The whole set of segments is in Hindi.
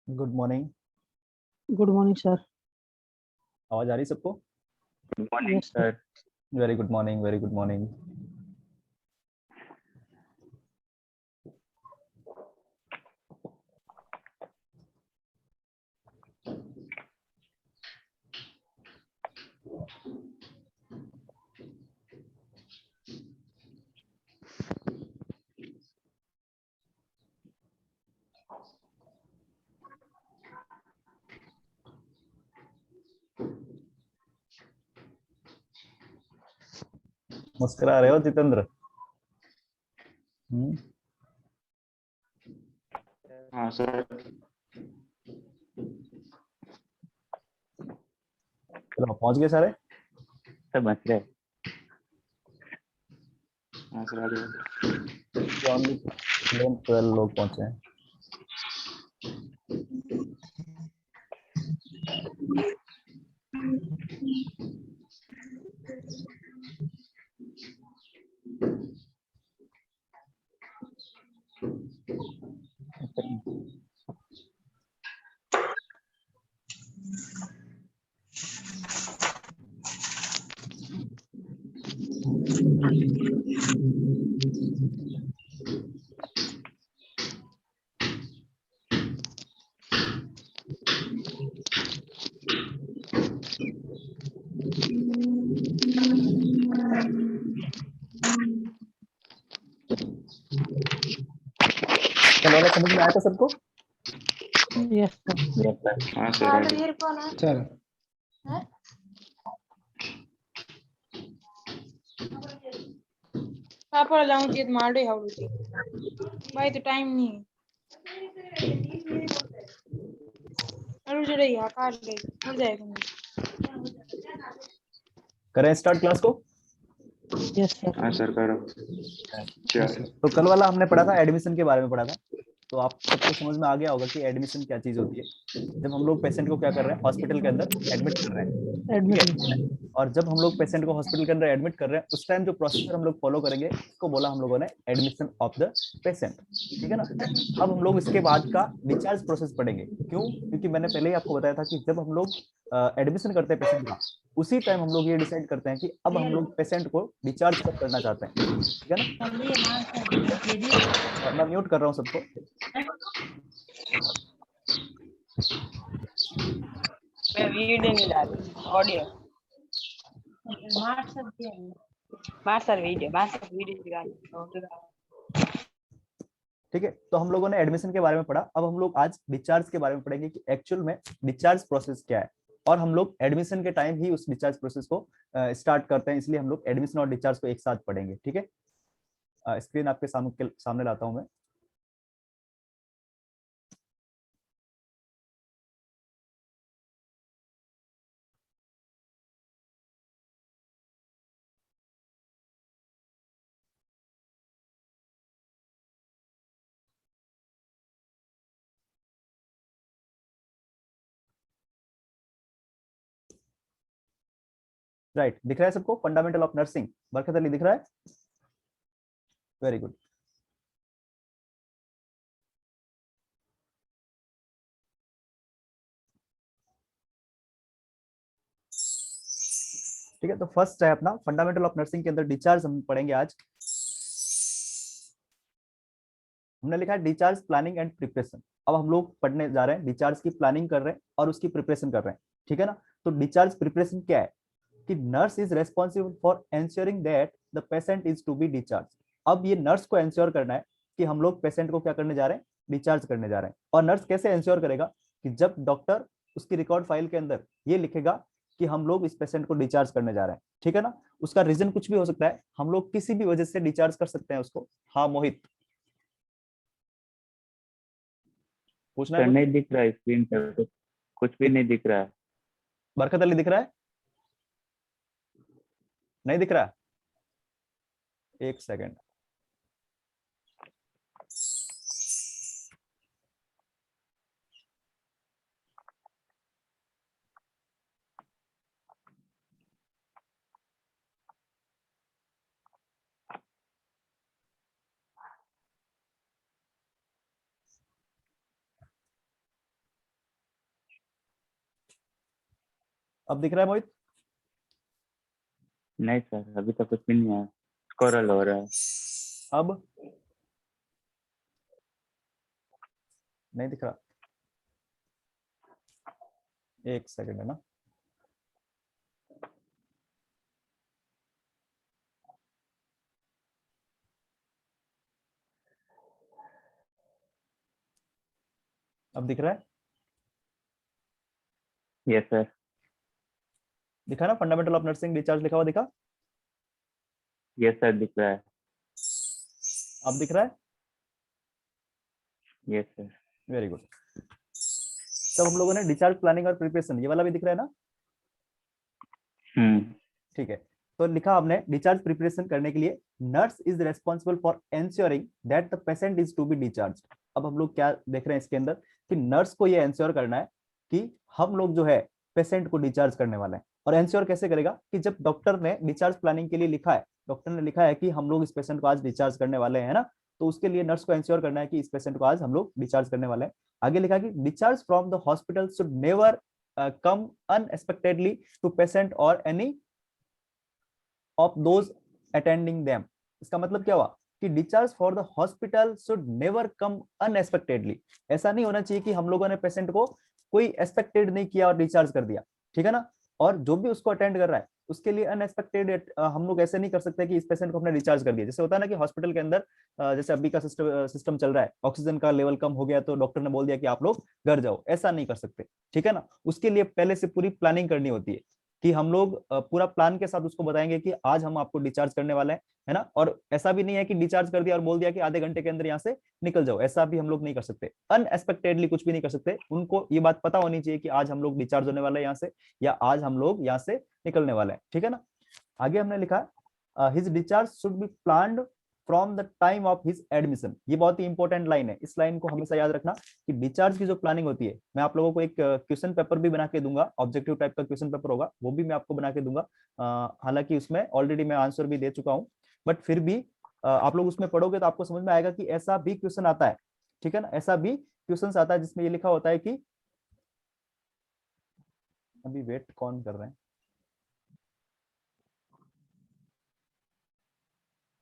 Good morning. Good morning sir. आवाज आ रही सबको? Good morning Yes, sir. Sir. Very good morning, very good morning. मुस्कुरा रहे हो जितेंद्र? हाँ सर। चलो पहुंच गए सारे? सब बच रहे। हाँ सर आगे। ओनली 12 लोग पहुंचे हैं। चलो वाला समझ में आया था सबको? Yes, sir. हाँ सर आगे। चल पापड़ लाऊंगी तो मार दे हाउडी भाई तो टाइम नहीं है अरे जरा यार काट ले हो जाएगा। करें स्टार्ट क्लास को? Yes, sir. हाँ सर करो। चल। तो कल वाला हमने पढ़ा था, एडमिशन के बारे में पढ़ा था। तो आप सबको समझ में आ गया होगा कि एडमिशन क्या चीज होती है। जब हम लोग पेशेंट को क्या कर रहे हैं, हॉस्पिटल के अंदर एडमिट कर रहे हैं, ठीक है? और जब हम लोग पेशेंट को हॉस्पिटल के अंदर एडमिट कर रहे हैं, उस टाइम जो प्रोसीजर हम लोग फॉलो करेंगे उसको बोला हम लोगों ने एडमिशन ऑफ द पेशेंट, ठीक है ना? अब हम लोग इसके बाद का डिस्चार्ज प्रोसेस पढ़ेंगे। क्यों? क्योंकि मैंने पहले ही आपको बताया था कि जब हम लोग एडमिशन करते हैं पेशेंट का, उसी टाइम हम लोग ये डिसाइड करते हैं कि अब हम लोग पेशेंट को डिस्चार्ज कब करना चाहते हैं, ठीक है ना? मैं म्यूट कर रहा हूँ सबको। मैं वीडियो नहीं डाल ऑडियो मार सर वीडियो दिखा। ठीक है, तो हम लोगों ने एडमिशन के बारे में पढ़ा। अब हम लोग आज डिस्चार्ज के बारे में पढ़ेंगे कि एक्चुअल में डिस्चार्ज प्रोसेस क्या है। और हम लोग एडमिशन के टाइम ही उस डिस्चार्ज प्रोसेस को स्टार्ट करते हैं, इसलिए हम लोग एडमिशन और डिस्चार्ज को एक साथ पढ़ेंगे, ठीक है? स्क्रीन आपके सामने लाता हूं मैं। राइट, दिख रहा है सबको? Fundamental of nursing Barkat Ali दिख रहा है? Very good. ठीक है, तो फर्स्ट है अपना फंडामेंटल ऑफ नर्सिंग के अंदर डिस्चार्ज हम पढ़ेंगे आज। हमने लिखा है डिस्चार्ज प्लानिंग एंड प्रिपरेशन। अब हम लोग पढ़ने जा रहे हैं, डिस्चार्ज की प्लानिंग कर रहे हैं और उसकी प्रिपरेशन कर रहे हैं, ठीक है ना? तो डिस्चार्ज प्रिपरेशन क्या है कि nurse is responsible for ensuring that the patient is to be discharge. अब ये नर्स को एंश्योर करना है कि हम लोग पेशेंट को क्या करने जा रहे हैं, डिस्चार्ज करने जा रहे हैं। और नर्स कैसे एंश्योर करेगा कि जब डॉक्टर उसकी रिकॉर्ड फाइल के अंदर ये लिखेगा कि हम लोग इस पेशेंट को डिस्चार्ज करने जा रहे हैं, ठीक है ना? उसका रीजन कुछ भी हो सकता है, हम लोग किसी भी वजह से डिस्चार्ज कर सकते हैं उसको। हाँ मोहित, पूछना है सर कुछ? नहीं दिख रहा है स्क्रीन पर तो कुछ भी नहीं दिख रहा है। बरकत अली दिख रहा है? नहीं दिख रहा? एक सेकंड। अब दिख रहा है मोहित? नहीं सर, अभी तक कुछ भी नहीं आया, स्क्रॉल हो रहा है। अब नहीं दिख रहा, एक सेकंड है ना। अब दिख रहा है? Yes sir. दिखा ना, फंडामेंटल ऑफ नर्सिंग डिस्चार्ज लिखा हुआ दिखा? यस सर, दिख रहा है। अब दिख रहा है? Yes sir. Very good. तब हम लोगों ने डिस्चार्ज प्लानिंग और प्रिपरेशन, ये वाला भी दिख रहा है ना? ठीक है, तो लिखा हमने डिस्चार्ज प्रिपरेशन करने के लिए nurse is responsible for ensuring that the patient is to be discharge. अब हम लोग क्या देख रहे हैं इसके अंदर कि नर्स को ये एंश्योर करना है कि हम लोग जो है पेशेंट को डिस्चार्ज करने वाले हैं। और एंश्योर कैसे करेगा कि जब डॉक्टर ने डिस्चार्ज प्लानिंग के लिए लिखा है, डॉक्टर ने लिखा है कि हम लोग इस पेशेंट को आज डिस्चार्ज करने वाले हैं ना, तो उसके लिए नर्स को एंश्योर करना है कि इस पेशेंट को आज हम लोग डिस्चार्ज करने वाले हैं। आगे लिखा कि discharge from the hospital should never come unexpectedly to patient और any of those attending them. इसका मतलब क्या हुआ कि discharge for the hospital should never come unexpectedly. ऐसा नहीं होना चाहिए कि हम लोगों ने पेशेंट को कोई एक्सपेक्टेड नहीं किया और डिस्चार्ज कर दिया, ठीक है ना। और जो भी उसको अटेंड कर रहा है उसके लिए अनएक्सपेक्टेड हम लोग ऐसे नहीं कर सकते कि इस पेशेंट को हमने डिस्चार्ज कर दिया। जैसे होता है ना कि हॉस्पिटल के अंदर जैसे अभी का सिस्टम चल रहा है, ऑक्सीजन का लेवल कम हो गया तो डॉक्टर ने बोल दिया कि आप लोग घर जाओ, ऐसा नहीं कर सकते, ठीक है ना। उसके लिए पहले से पूरी प्लानिंग करनी होती है कि हम लोग पूरा प्लान के साथ उसको बताएंगे कि आज हम आपको डिस्चार्ज करने वाले हैं, है ना। और ऐसा भी नहीं है कि डिस्चार्ज कर दिया और बोल दिया कि आधे घंटे के अंदर यहाँ से निकल जाओ, ऐसा भी हम लोग नहीं कर सकते। अनएक्सपेक्टेडली कुछ भी नहीं कर सकते। उनको ये बात पता होनी चाहिए कि आज हम लोग डिस्चार्ज होने वाले हैं यहाँ से, या आज हम लोग यहाँ से निकलने वाले हैं, ठीक है ना। आगे हमने लिखा his discharge should be planned from the time of his admission. ये बहुत ही इंपॉर्टेंट लाइन है, इस लाइन को हमेशा याद रखना कि डिस्चार्ज की जो प्लानिंग होती है, मैं आप लोगों को एक क्वेश्चन पेपर भी बना के दूंगा, ऑब्जेक्टिव टाइप का क्वेश्चन पेपर होगा, वो भी मैं आपको बना के दूंगा। हालांकि उसमें ऑलरेडी मैं आंसर भी दे चुका हूँ, बट फिर भी आप लोग उसमें पढ़ोगे तो आपको समझ में आएगा कि ऐसा भी क्वेश्चन आता है, ठीक है ना। ऐसा भी क्वेश्चन आता है जिसमें ये लिखा होता है कि अभी वेट कौन कर रहे हैं,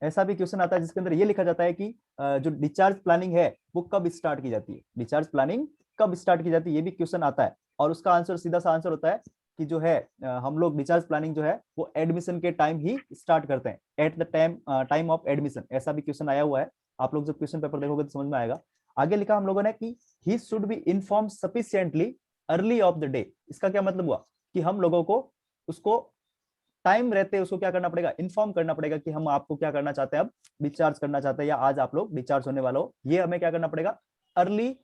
ऐसा भी क्वेश्चन आता है जिसके अंदर ये लिखा जाता है कि जो डिस्चार्ज प्लानिंग है वो कब स्टार्ट की जाती है, डिस्चार्ज प्लानिंग कब स्टार्ट की जाती है, ये भी क्वेश्चन आता है। और उसका आंसर सीधा सा आंसर होता है कि जो है हम लोग डिस्चार्ज प्लानिंग जो है वो एडमिशन के टाइम ही स्टार्ट करते हैं, at the time of admission. ऐसा भी क्वेश्चन आया हुआ है, आप लोग जब क्वेश्चन पेपर देखोगे तो समझ में आएगा। आगे लिखा हम लोगों ने कि ही should be inform sufficiently early of the day. इसका क्या मतलब हुआ कि हम लोगों को उसको टाइम रहते उसको क्या करना पड़ेगा, इन्फॉर्म करना पड़ेगा कि हम आपको क्या करना चाहते हैं, अब डिस्चार्ज करना चाहते हैं या आज आप लोग डिस्चार्ज होने वाले हो। ये हमें क्या करना पड़ेगा, अर्ली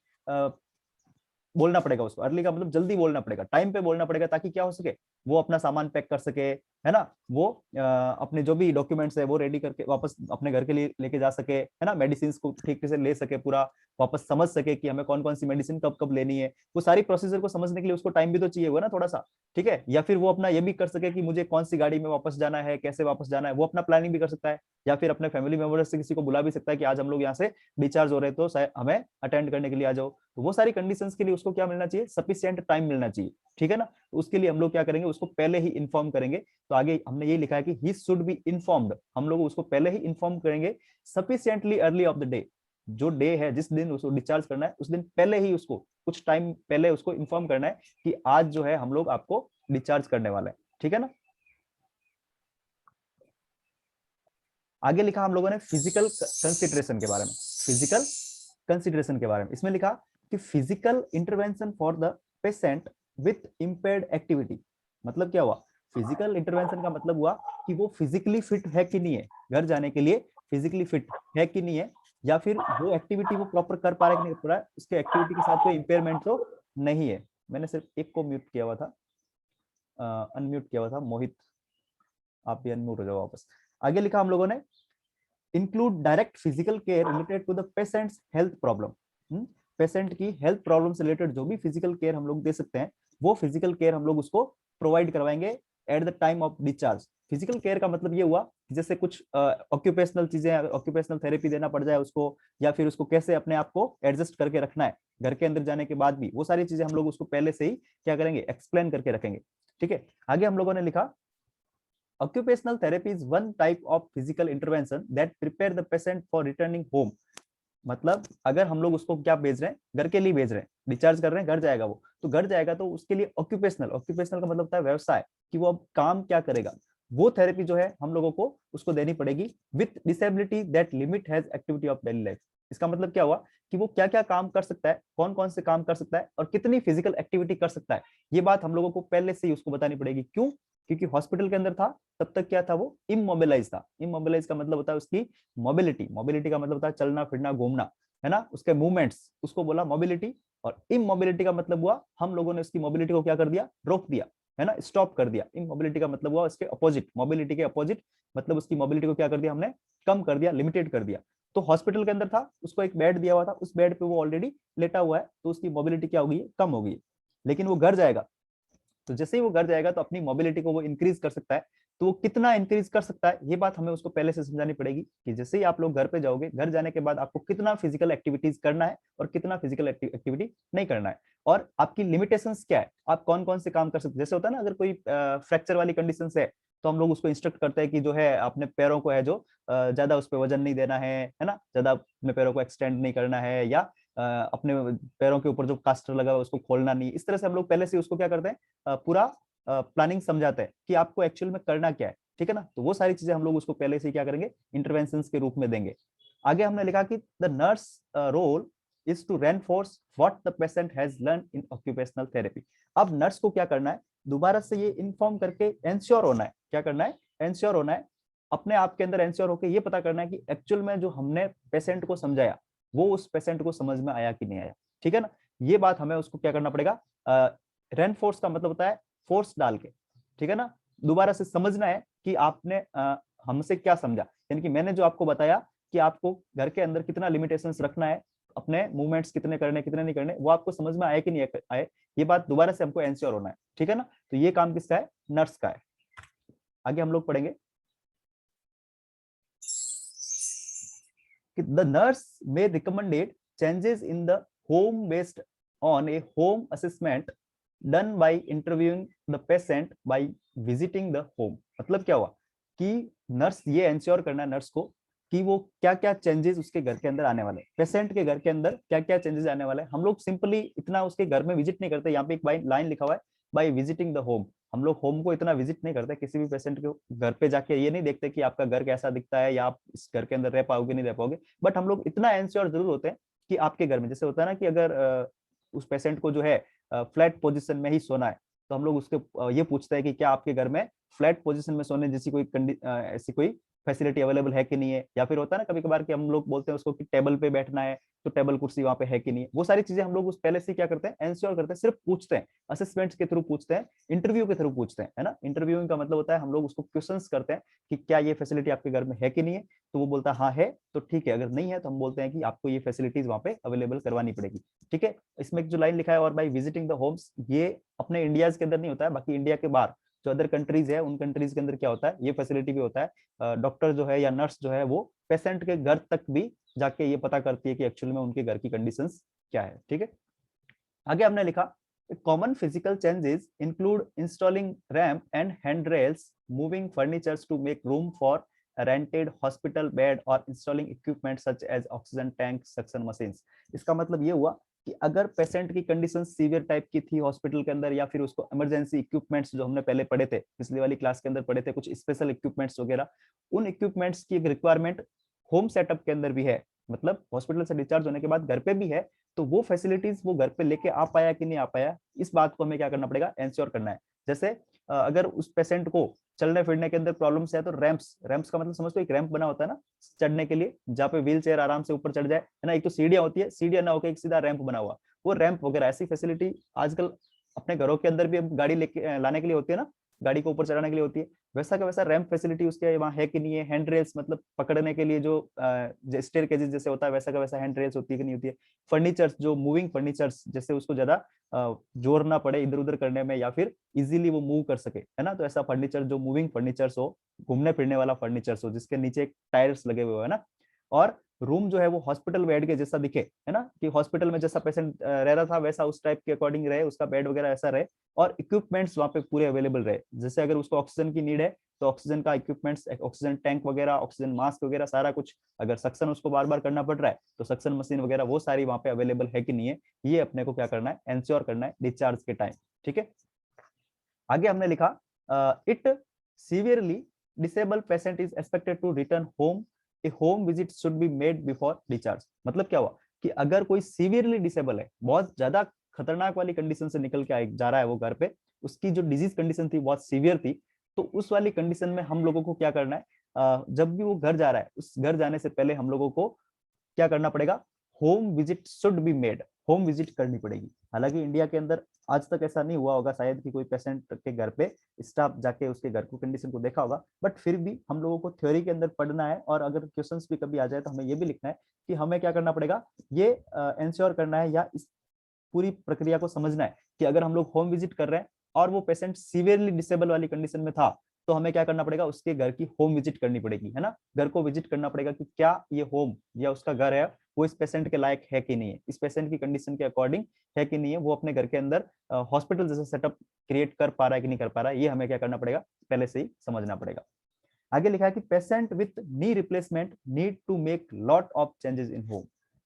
बोलना पड़ेगा उसको। अर्ली का मतलब जल्दी बोलना पड़ेगा, टाइम पे बोलना पड़ेगा, ताकि क्या हो सके वो अपना सामान पैक कर सके, है ना। वो अपने जो भी डॉक्यूमेंट्स है वो रेडी करके वापस अपने घर के लिए लेके जा सके, है ना। मेडिसिन को ठीक से ले सके, पूरा वापस समझ सके कि हमें कौन कौन सी मेडिसिन कब कब लेनी है। वो सारी प्रोसीजर को समझने के लिए उसको टाइम भी तो चाहिए होगा ना थोड़ा सा, ठीक है। या फिर वो अपना ये भी कर सके कि मुझे कौन सी गाड़ी में वापस जाना है, कैसे वापस जाना है, वो अपना प्लानिंग भी कर सकता है। या फिर अपने फैमिली मेंबर से किसी को बुला भी सकता है कि आज हम लोग यहाँ से डिस्चार्ज हो रहे तो हमें अटेंड करने के लिए आ जाओ। तो वो सारी कंडीशंस के लिए उसको क्या मिलना चाहिए, सफिशिएंट टाइम मिलना चाहिए, ठीक है ना। तो उसके लिए हम लोग क्या करेंगे, उसको पहले ही इन्फॉर्म करेंगे। तो आगे हमने ये लिखा है कि ही शुड बी इन्फॉर्म्ड, हम लोग उसको पहले ही इन्फॉर्म करेंगे sufficiently early of the day. जो डे है, जिस दिन उसको डिस्चार्ज करना है, उस दिन पहले ही उसको कुछ टाइम पहले उसको इन्फॉर्म करना है कि आज जो है हम लोग आपको डिस्चार्ज करने वाले हैं, ठीक है ना। आगे लिखा हम लोगों ने फिजिकल कंसिडरेशन के बारे में, फिजिकल कंसिडरेशन के बारे में। इसमें लिखा कि physical intervention for the patient with impaired activity. मतलब क्या हुआ, फिजिकल इंटरवेंशन का मतलब हुआ कि वो फिजिकली फिट है कि नहीं है, घर जाने के लिए फिजिकली फिट है कि नहीं है, या फिर वो एक्टिविटी वो प्रॉपर कर पा रहा है कि नहीं कर पा रहा है, उसके एक्टिविटी के साथ कोई इंपेयरमेंट तो नहीं है। मैंने सिर्फ एक को म्यूट किया हुआ था, अनम्यूट किया हुआ था। मोहित आप भी अनम्यूट हो जाओ वापस। आगे लिखा हम लोगों ने include direct physical care related to the patient's health problem. Patient की हेल्थ प्रॉब्लम से रिलेटेड जो भी फिजिकल केयर हम लोग दे सकते हैं, वो फिजिकल केयर हम लोग उसको प्रोवाइड करवाएंगे at the time of discharge. Physical care का मतलब ये हुआ जैसे कुछ ऑक्यूपेशनल चीजें, ऑक्यूपेशनल थेरेपी देना पड़ जाए उसको, या फिर उसको कैसे अपने आप को एडजस्ट करके रखना है घर के अंदर जाने के बाद भी, वो सारी चीजें हम लोग उसको पहले से ही क्या करेंगे, एक्सप्लेन करके रखेंगे, ठीक है, आगे हम लोगों ने लिखा occupational therapy is one type of physical intervention that prepare the patient for returning home. मतलब अगर हम लोग उसको क्या भेज रहे हैं, घर के लिए भेज रहे हैं, डिस्चार्ज कर रहे हैं, घर जाएगा वो, तो घर जाएगा तो उसके लिए ऑक्यूपेशनल का मतलब होता है व्यवसाय, कि वो अब काम क्या करेगा, वो थेरेपी जो है हम लोगों को उसको देनी पड़ेगी with disability that limit has activity of daily life. इसका मतलब क्या हुआ कि वो क्या क्या काम कर सकता है, कौन कौन से काम कर सकता है और कितनी फिजिकल एक्टिविटी कर सकता है, ये बात हम लोगों को पहले से ही उसको बतानी पड़ेगी। क्यों? क्योंकि हॉस्पिटल के अंदर था तब तक क्या था, वो इमोबिलाइज था। इमोबिलाइज का मतलब होता है उसकी मोबिलिटी का मतलब होता है चलना फिरना घूमना, है ना, उसके मूवमेंट्स, उसको बोला मोबिलिटी। और इमोबिलिटी का मतलब हुआ हम लोगों ने उसकी मोबिलिटी को क्या कर दिया, रोक दिया, है ना, स्टॉप कर दिया। इमोबिलिटी का मतलब हुआ उसके अपोजिट, मोबिलिटी के अपोजिट, मतलब उसकी मोबिलिटी को क्या कर दिया हमने, कम कर दिया, लिमिटेड कर दिया। तो हॉस्पिटल के अंदर था, उसको एक बेड दिया हुआ था, उस बेड पे वो ऑलरेडी लेटा हुआ है, तो उसकी मोबिलिटी क्या होगी, कम होगी। लेकिन वो घर जाएगा, तो जैसे ही वो घर जाएगा तो अपनी मोबिलिटी को वो इंक्रीज कर सकता है। तो वो कितना इंक्रीज कर सकता है, ये बात हमें उसको पहले से समझानी पड़ेगी कि जैसे ही आप लोग घर पे जाओगे, घर जाने के बाद आपको कितना फिजिकल एक्टिविटीज करना है और कितना फिजिकल एक्टिविटी नहीं करना है, और आपकी लिमिटेशंस क्या है, आप कौन कौन से काम कर सकते हैं। जैसे होता है ना, अगर कोई फ्रैक्चर वाली कंडीशन है तो हम लोग उसको इंस्ट्रक्ट करते हैं कि जो है अपने पैरों को है जो ज्यादा उस पर वजन नहीं देना है ना, ज्यादा अपने पैरों को एक्सटेंड नहीं करना है, या अपने पैरों के ऊपर जो कास्टर लगा हुआ है उसको खोलना नहीं। इस तरह से हम लोग पहले से उसको क्या करते हैं, पूरा प्लानिंग समझाते हैं कि आपको एक्चुअल में करना क्या है, ठीक है ना। तो वो सारी चीजें हम लोग उसको पहले से क्या करेंगे, इंटरवेंशंस के रूप में देंगे। आगे हमने लिखा कि the nurse role is to reinforce what the patient has learn in occupational therapy. अब नर्स को क्या करना है, दोबारा से ये इन्फॉर्म करके एंश्योर होना है, क्या करना है, एंश्योर होना है, अपने आप के अंदर एंश्योर होकर ये पता करना है कि एक्चुअल में जो हमने पेशेंट को समझाया वो उस पेशेंट को समझ में आया कि नहीं आया, ठीक है ना। ये बात हमें उसको क्या करना पड़ेगा, रेनफोर्स का मतलब होता है फोर्स डाल के, ठीक है ना, दोबारा से समझना है कि आपने हमसे क्या समझा, यानी कि मैंने जो आपको बताया कि आपको घर के अंदर कितना लिमिटेशंस रखना है, अपने मूवमेंट्स कितने करने कितने नहीं करने, वो आपको समझ में आए कि नहीं आए, ये बात दोबारा से हमको एंश्योर होना है, ठीक है ना। तो ये काम किसका है, नर्स का है। आगे हम लोग पढ़ेंगे कि the nurse may recommended changes in the home based on a home assessment done by interviewing the patient by visiting the home। मतलब क्या हुआ कि नर्स ये एंश्योर करना है नर्स को कि वो क्या क्या चेंजेस उसके घर के अंदर आने वाले, पेशेंट के घर के अंदर क्या क्या चेंजेस आने वाले। हम लोग सिंपली इतना उसके घर में विजिट नहीं करते, यहाँ पे एक लाइन लिखा हुआ है बाय विजिटिंग द होम। हम लोग होम को इतना विजिट नहीं करते, किसी भी पेशेंट के घर पे जाके ये नहीं देखते कि आपका घर कैसा दिखता है या आप इस घर के अंदर रह पाओगे नहीं रह पाओगे, बट हम लोग इतना एंश्योर जरूर होते हैं कि आपके घर में, जैसे होता है ना कि अगर उस पेशेंट को जो है फ्लैट पोजीशन में ही सोना है, तो हम लोग उसके ये पूछते हैं कि क्या आपके घर में फ्लैट पोजीशन में सोने जैसी कोई ऐसी कोई फैसिलिटी अवेलेबल है कि नहीं है। या फिर होता है ना कभी कभार कि हम लोग बोलते हैं उसको कि टेबल पे बैठना है, तो टेबल कुर्सी वहां पे है कि नहीं है। वो सारी चीजें हम लोग उस पहले से क्या करते हैं, एंश्योर करते हैं, सिर्फ पूछते हैं, असेसमेंट्स के थ्रू पूछते हैं, इंटरव्यू के थ्रू पूछते हैं, है ना। इंटरव्यूइंग का मतलब होता है हम लोग उसको क्वेश्चंस करते हैं कि क्या ये फैसिलिटी आपके घर में है कि नहीं है, तो वो बोलता है हाँ है, तो ठीक है, अगर नहीं है तो हम बोलते हैं कि आपको ये फैसिलिटीज वहां पे अवेलेबल करवानी पड़ेगी, ठीक है। इसमें जो लाइन लिखा है और बाई विजिटिंग द होम्स, ये अपने इंडिया के अंदर नहीं होता है, बाकी इंडिया के बाहर जो अदर कंट्रीज है उन कंट्रीज के अंदर क्या होता है, ये फैसिलिटी भी होता है। डॉक्टर जो है या नर्स जो है वो पेशेंट के घर तक भी जाके ये पता करती है कि एक्चुअली में उनके घर की कंडीशंस क्या है, ठीक है। आगे हमने लिखा common physical changes include installing ramp and handrails, moving furnitures to make room for rented hospital bed और installing equipment such as oxygen tank, suction machines. इसका मतलब ये हुआ कि अगर पेशेंट की कंडीशन सीवियर टाइप की थी हॉस्पिटल के अंदर, या फिर उसको इमरजेंसी इक्विपमेंट्स जो हमने पहले पढ़े थे, पिछली वाली क्लास के अंदर पढ़े थे, कुछ स्पेशल इक्विपमेंट्स वगैरह, उन इक्विपमेंट्स की रिक्वायरमेंट होम सेटअप के अंदर भी है, मतलब हॉस्पिटल से डिस्चार्ज होने के बाद घर पे भी है, तो वो फैसिलिटीज वो घर पे लेके आ पाया कि नहीं आ पाया, इस बात को हमें क्या करना पड़ेगा, एंश्योर करना है। जैसे अगर उस पेशेंट को चलने फिरने के अंदर प्रॉब्लम्स है तो रैंप्स का मतलब समझ लो, एक रैंप बना होता है ना चढ़ने के लिए, जहाँ पे व्हील चेयर आराम से ऊपर चढ़ जाए, है ना। एक तो सीढ़ियां होती है, सीढ़ियां ना होकर एक सीधा रैंप बना हुआ, वो रैंप वगैरह ऐसी फैसिलिटी आजकल अपने घरों के अंदर भी अब गाड़ी लेके लाने के लिए होती है ना, गाड़ी को ऊपर चढ़ाने के लिए होती है, वैसा का वैसा रैंप फैसिलिटी उसके वहाँ है कि नहीं है। हैंड रेल्स मतलब पकड़ने के लिए जो स्टेयर केजेस जैसे होता है वैसा का वैसा हैंड रेल्स होती है कि नहीं होती है। फर्नीचर्स जो मूविंग फर्नीचर्स, जैसे उसको ज्यादा जोर ना पड़े इधर उधर करने में, या फिर इजीली वो मूव कर सके, है ना, तो ऐसा फर्नीचर जो मूविंग फर्नीचर्स हो, घूमने फिरने वाला फर्नीचर्स हो, जिसके नीचे टायर्स लगे हुए है ना। और रूम जो है वो हॉस्पिटल बेड के जैसा दिखे, है ना, कि हॉस्पिटल में जैसा पेशेंट रह रहा था वैसा उस टाइप के अकॉर्डिंग रहे, उसका बेड वगैरह ऐसा रहे, और इक्विपमेंट्स वहाँ पे पूरे अवेलेबल रहे। जैसे अगर उसको ऑक्सीजन की नीड है तो ऑक्सीजन का इक्विपमेंट्स, ऑक्सीजन टैंक वगैरह, ऑक्सीजन मास्क वगैरह सारा कुछ, अगर सक्शन उसको बार बार करना पड़ रहा है तो सक्शन मशीन वगैरह वो सारी वहाँ पे अवेलेबल है कि नहीं है, ये अपने को क्या करना है, एंश्योर करना है डिस्चार्ज के टाइम। ठीक है, आगे हमने लिखा it severely disabled patient is expected to return home, a home visit should be made before discharge. मतलब क्या हुआ कि अगर कोई सीवियरली डिसेबल है, बहुत ज्यादा खतरनाक वाली कंडीशन से निकल के जा रहा है वो घर पे, उसकी जो डिजीज कंडीशन थी बहुत सीवियर थी, तो उस वाली कंडीशन में हम लोगों को क्या करना है, जब भी वो घर जा रहा है उस घर जाने से पहले हम लोगों को क्या करना पड़ेगा, home visit should be made, home visit करनी पड़ेगी। हालांकि इंडिया के अंदर आज तक ऐसा नहीं हुआ होगा शायद कि कोई पेशेंट के घर पे स्टाफ जाके उसके घर को कंडीशन को देखा होगा, बट फिर भी हम लोगों को थ्योरी के अंदर पढ़ना है, और अगर क्वेश्चंस भी कभी आ जाए तो हमें ये भी लिखना है कि हमें क्या करना पड़ेगा, ये इंश्योर करना है या इस पूरी प्रक्रिया को समझना है कि अगर हम लोग होम विजिट कर रहे हैं और वो पेशेंट सीवियरली डिसेबल वाली कंडीशन में था, तो हमें क्या करना पड़ेगा, उसके घर की होम विजिट करनी पड़ेगी, है ना, घर को विजिट करना पड़ेगा कि क्या ये होम या उसका घर है वो इस पेशेंट के लायक है कि नहीं है, इस पेशेंट की कंडीशन के अकॉर्डिंग है कि नहीं है, वो अपने घर के अंदर हॉस्पिटल जैसा सेटअप क्रिएट कर पा रहा है कि नहीं कर पा रहा है, ये हमें क्या करना पड़ेगा, पहले से ही समझना पड़ेगा। आगे लिखा है कि patient with knee replacement need to make lot of changes in home.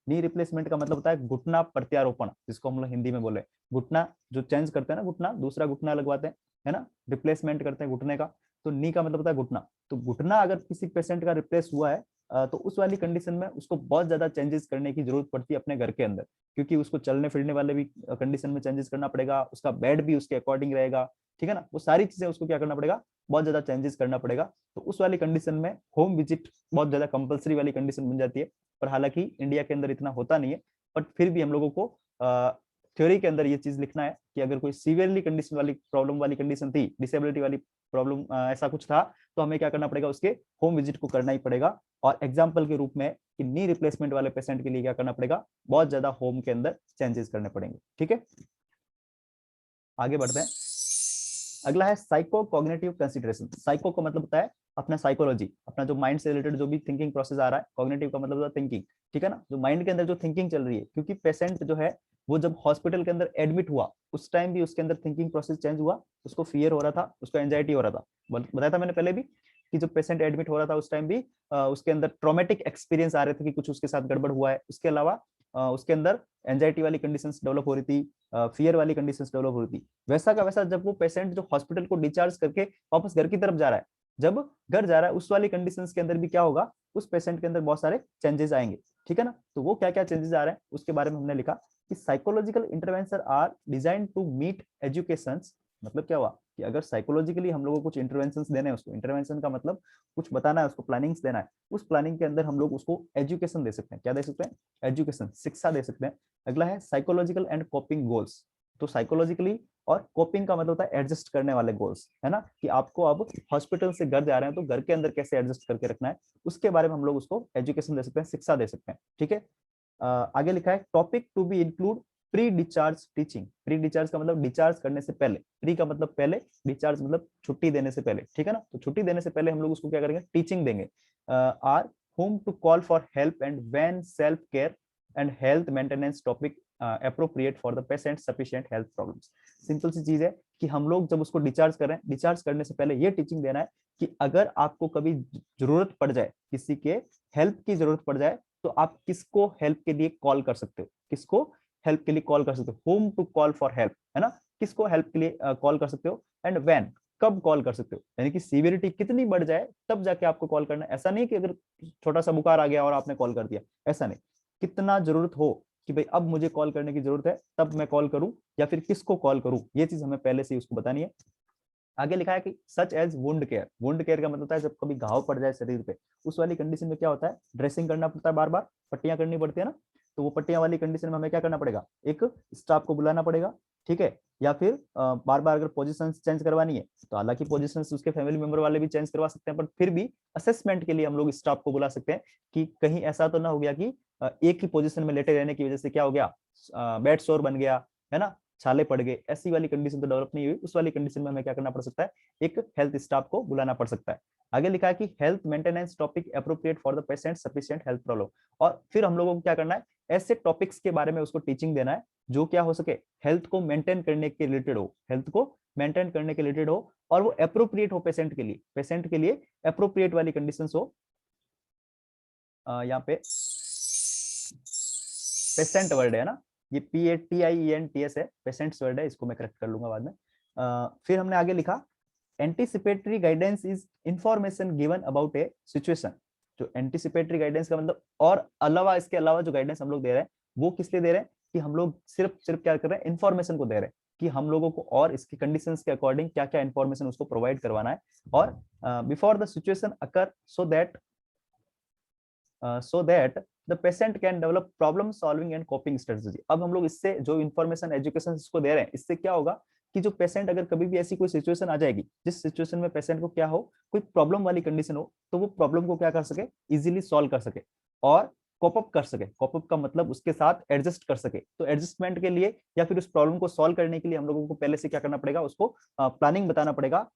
Knee replacement का मतलब होता है घुटना प्रत्यारोपण, जिसको हम लोग हिंदी में बोले, घुटना जो चेंज करते हैं ना, घुटना दूसरा घुटना लगवाते हैं, है ना, रिप्लेसमेंट करते हैं घुटने का, तो नी का मतलब होता है घुटना। तो घुटना अगर किसी पेशेंट का रिप्लेस हुआ है तो उस वाली कंडीशन में उसको बहुत ज्यादा चेंजेस करने की जरूरत पड़ती है अपने घर के अंदर, क्योंकि उसको चलने फिरने वाले भी कंडीशन में चेंजेस करना पड़ेगा, उसका बेड भी उसके अकॉर्डिंग रहेगा, ठीक है ना, वो सारी चीजें उसको क्या करना पड़ेगा, बहुत ज्यादा चेंजेस करना पड़ेगा। तो उस वाली कंडीशन में होम विजिट बहुत ज्यादा कंपलसरी वाली कंडीशन बन जाती है, पर हालांकि इंडिया के अंदर इतना होता नहीं है, बट फिर भी हम लोगों को थ्योरी के अंदर ये चीज लिखना है कि अगर कोई सीवियरली कंडीशन वाली प्रॉब्लम वाली कंडीशन थी, डिसेबिलिटी वाली प्रॉब्लम ऐसा कुछ था, तो हमें क्या करना पड़ेगा, उसके होम विजिट को करना ही पड़ेगा। और एग्जाम्पल के रूप में कि नी रिप्लेसमेंट वाले पेशेंट के लिए क्या करना पड़ेगा, बहुत ज्यादा होम के अंदर चेंजेस करने पड़ेंगे। ठीक है, आगे बढ़ते हैं। अगला है साइको कॉग्निटिव कंसिडरेशन। साइको का मतलब होता है अपना साइकोलॉजी, अपना जो माइंड से रिलेटेड जो भी थिंकिंग प्रोसेस आ रहा है, कॉग्निटिव का मतलब होता है थिंकिंग, ठीक है ना, जो माइंड के अंदर जो थिंकिंग चल रही है, क्योंकि पेशेंट जो है वो जब हॉस्पिटल के अंदर एडमिट हुआ उस टाइम भी उसके अंदर थिंकिंग प्रोसेस चेंज हुआ, उसको फियर हो रहा था, उसको एंजाइटी हो रहा था। बताया था मैंने पहले भी कि जब पेशेंट एडमिट हो रहा था उस टाइम भी उसके अंदर ट्रॉमेटिक एक्सपीरियंस आ रहे थे कि कुछ उसके साथ गड़बड़ हुआ है, उसके अलावा उसके अंदर एंजाइटी वाली कंडीशंस डेवलप हो रही थी, फियर वाली कंडीशंस डेवलप हो रही थी। वैसा का वैसा जब वो पेशेंट जो हॉस्पिटल को डिस्चार्ज करके वापस घर की तरफ जा रहा है, जब घर जा रहा है उस वाली कंडीशंस के अंदर भी क्या होगा, उस पेशेंट के अंदर बहुत सारे चेंजेस आएंगे, ठीक है ना। तो वो क्या क्या चेंजेस आ रहे हैं उसके बारे में हमने लिखा कि psychological intervention are design to meet education. मतलब क्या हुआ कि अगर साइकोलॉजिकली हम लोगों को कुछ इंटरवेंशंस देने हैं, उसको इंटरवेंशन का मतलब कुछ बताना है, उसको प्लानिंग्स देना है, उस प्लानिंग के अंदर हम लोग उसको एजुकेशन दे सकते हैं। क्या दे सकते हैं, एजुकेशन, शिक्षा दे सकते हैं। अगला है साइकोलॉजिकल एंड कोपिंग गोल्स। तो साइकोलॉजिकली और कोपिंग का मतलब होता है एडजस्ट करने वाले गोल्स, है ना, कि आपको अब हॉस्पिटल से घर जा रहे हैं तो घर के अंदर कैसे एडजस्ट करके रखना है, उसके बारे में हम लोग उसको एजुकेशन दे सकते हैं, शिक्षा दे सकते हैं। ठीक है, आगे लिखा है topic to be include pre discharge teaching. Pre discharge का मतलब डिस्चार्ज करने से पहले, प्री का मतलब पहले, डिस्चार्ज मतलब छुट्टी देने से पहले, ठीक है ना। तो छुट्टी देने से पहले हम लोग उसको क्या करेंगे, टीचिंग देंगे। Are home to call for help and when self care and health maintenance topic appropriate for the patient sufficient health problems. Simple सी चीज है कि हम लोग जब उसको डिस्चार्ज कर रहे हैं, डिस्चार्ज करने से पहले ये टीचिंग देना है कि अगर आपको कभी जरूरत पड़ जाए, किसी के हेल्प की जरूरत पड़ जाए, तो आप किसको हेल्प के लिए कॉल कर सकते हो, किसको हेल्प के लिए कॉल कर सकते हो, whom to call for help, है ना, किसको हेल्प के लिए कॉल कर सकते हो, एंड व्हेन, कब कॉल कर सकते हो, यानी कि सीवियरिटी कितनी बढ़ जाए तब जाके आपको कॉल करना है। ऐसा नहीं कि अगर छोटा सा बुखार आ गया और आपने कॉल कर दिया, ऐसा नहीं, कितना जरूरत हो कि भाई अब मुझे कॉल करने की जरूरत है तब मैं कॉल करूं, या फिर किसको कॉल करूं, ये चीज हमें पहले से ही उसको बतानी है। आगे लिखा है कि such as wound care. Wound care का मतलब होता है जब कभी घाव पड़ जाए शरीर पे, उस वाली कंडीशन में क्या होता है, ड्रेसिंग करना पड़ता है, बार बार पट्टियां करनी पड़ती है ना, तो वो पट्टियां वाली कंडीशन में हमें क्या करना पड़ेगा, एक स्टाफ को बुलाना पड़ेगा, ठीक है, या फिर बार बार अगर पोजीशन चेंज करवानी है तो हालांकि पोजीशन उसके फैमिली मेंबर वाले भी चेंज करवा सकते हैं, पर फिर भी असेसमेंट के लिए हम लोग स्टाफ को बुला सकते हैं कि कहीं ऐसा तो ना हो गया कि एक ही पोजीशन में लेटे रहने की वजह से क्या हो गया, बेड सोर बन गया, है ना, छाले पड़ गए, ऐसी वाली कंडीशन तो डेवलप नहीं हुई, उस वाली कंडीशन में हमें क्या करना पड़ सकता है, एक हेल्थ स्टाफ को बुलाना पड़ सकता है। आगे लिखा है कि health maintenance topic appropriate for the patient sufficient health problem. और फिर हम लोगों को क्या करना है, ऐसे टॉपिक्स के बारे में उसको टीचिंग देना है जो क्या हो सके, हेल्थ को मेंटेन करने के रिलेटेड हो, हेल्थ को मेंटेन करने के रिलेटेड हो, और वो अप्रोप्रिएट हो पेशेंट के लिए अप्रोप्रिएट वाली कंडीशंस हो। यहाँ पे पेशेंट वर्ड है ना, ये PATIENTS है, पेशेंट्स वर्ड है, इसको मैं करेक्ट कर लूंगा बाद में। फिर हमने आगे लिखा anticipatory guidance is information given about A situation. जो एंटीसिपेटरी गाइडेंस का मतलब, और अलावा इसके अलावा जो गाइडेंस हम लोग दे रहे हैं वो किस लिए दे रहे हैं, कि हम लोग सिर्फ क्या कर रहे हैं, इंफॉर्मेशन को दे रहे हैं कि हम लोगों को और इसकी कंडीशंस के अकॉर्डिंग क्या क्या इंफॉर्मेशन उसको प्रोवाइड करवाना है। और before the situation occur so that the patient can develop problem solving and coping strategy। अब हम लोग इससे जो इंफॉर्मेशन एजुकेशन इसको दे रहे हैं, इससे क्या होगा कि जो पेशेंट अगर कभी भी ऐसी कोई सिचुएशन आ जाएगी जिस सिचुएशन में पेशेंट को क्या हो, कोई प्रॉब्लम वाली कंडीशन हो, तो वो प्रॉब्लम को क्या कर सके, इजीली सॉल्व कर सके और कॉप अप कर सके। कॉप अप का मतलब उसके साथ एडजस्ट कर सके। तो एडजस्टमेंट के लिए या फिर उस प्रॉब्लम को सॉल्व करने के लिए हम लोगों को पहले से क्या करना पड़ेगा, उसको प्लानिंग बताना पड़ेगा,